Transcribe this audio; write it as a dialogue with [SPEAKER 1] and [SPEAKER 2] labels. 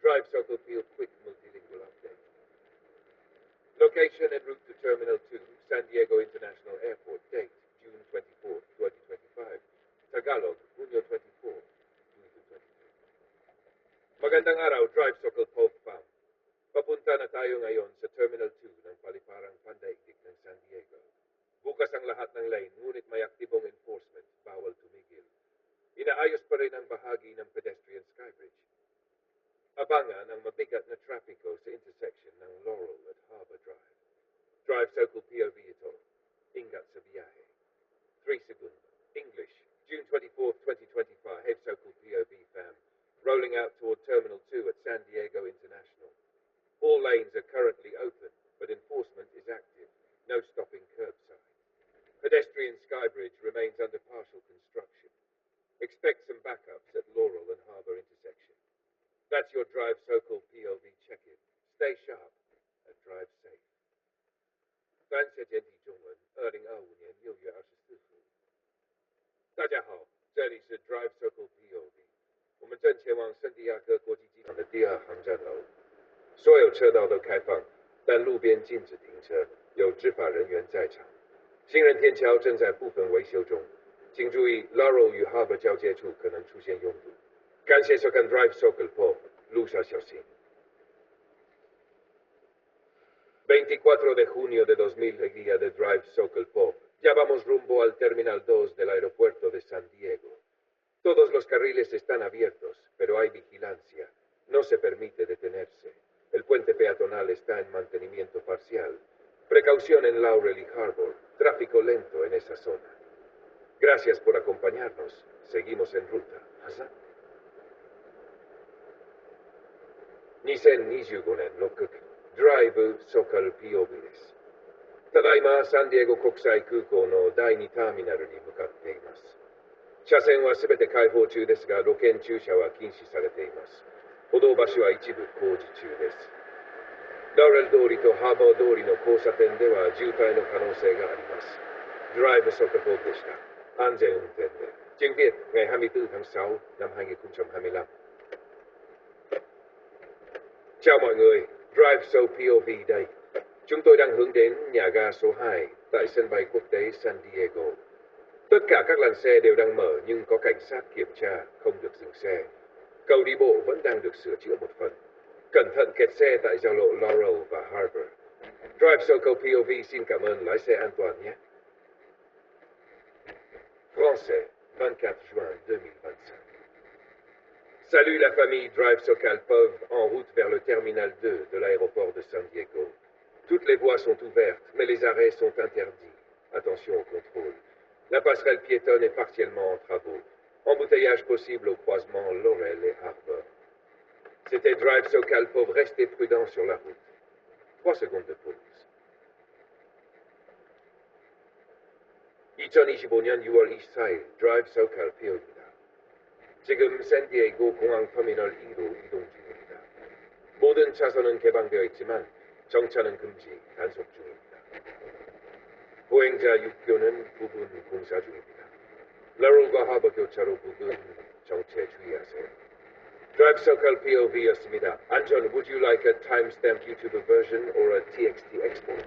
[SPEAKER 1] DriveSocalPOV quick multilingual update. Location en route to Terminal 2, San Diego International Airport. Date, June 24, 2025. Tagalog, Junio 24, 2023. Magandang araw, DriveSocalPOV fam. Papunta na tayo ngayon sa Terminal 2 ng paliparang pandaigdig ng San Diego. Bukas ang lahat ng lane, ngunit may aktibong enforcement, bawal tumigil. Inaayos pa rin ang bahagi ng pedestrian skybridge. Abangan ang mabigat na trapiko sa intersection ng Laurel at Harbor Drive. DriveSocalPOV ito. Ingat sa biyahe. 3 segundo. English. June 24, 2025. DriveSocalPOV fam. Rolling out toward Terminal 2 at San Diego International. All lanes are currently open, but enforcement is active. No stopping curbside. Pedestrian skybridge remains under partial construction. Expect some backups at Laurel and Harbor intersection. That's your DriveSocalPOV check-in. Stay sharp and drive safe. 感谢简体中文，2025年6月24日。大家好，这里是 DriveSocalPOV。我们正前往圣地亚哥国际机场的第2航站楼。所有车道都开放，但路边禁止停车，有执法人员在场。行人天桥正在部分维修中，请注意 Laurel 与 Harbor 交界处可能出现拥堵。感谢收看 DriveSocalPOV， 路上小心。24 de junio de 2000, guía de DriveSocalPOV. Ya vamos rumbo al Terminal 2 del aeropuerto de San Diego. Todos los carriles están abiertos, pero hay vigilancia. No se permite detenerse. El puente peatonal está en mantenimiento parcial. Precaución en Laurel y Harbor. Tráfico lento en esa zona. Gracias por acompañarnos. Seguimos en ruta. ¿Hasa? 2025年6月、DriveSocalPOVです。ただいまサンディエゴ国際空港の第2ターミナルに向かっています。車線はすべて開放中ですが、路肩駐車は禁止されています。歩道橋は一部工事中です。ラウレル通りとハーバー通りの交差点では渋滞の可能性があります。DriveSocalPOVでした。安全運転で。Tiếng Việt, ngày 24 tháng 6 năm 2025. Chào mọi người, DriveSocalPOV đây. Chúng tôi đang hướng đến nhà ga số 2 tại sân bay quốc tế San Diego. Tất cả các làn xe đều đang mở nhưng có cảnh sát kiểm tra, không được dừng xe. Cầu đi bộ vẫn đang được sửa chữa một phần. Cẩn thận kẹt xe tại giao lộ Laurel và Harbor. DriveSocalPOV xin cảm ơn lái xe an toàn nhé. Français, 24 juin 2025. Salut la famille DriveSocalPOV en route vers le terminal 2 de l'aéroport de San Diego. Toutes les voies sont ouvertes, mais les arrêts sont interdits. Attention au contrôle. La passerelle piétonne est partiellement en travaux. Embouteillage possible au croisement Laurel et Harbor. C'était DriveSocalPOV, restez prudent sur la route. 3 secondes de pause. 2025년 6월 24일 DriveSocalPOV입니다. 지금 샌디에이고 공항 터미널 2로 이동 중입니다. 모든 차선은 개방되어 있지만 정차는 금지, 단속 중입니다. 보행자 6교는 부분 공사 중입니다. 라롤과 하버 교차로 부근 정체 주의하세요. DriveSocalPOV였습니다. Anton, would you like a timestamped YouTube version or a TXT export?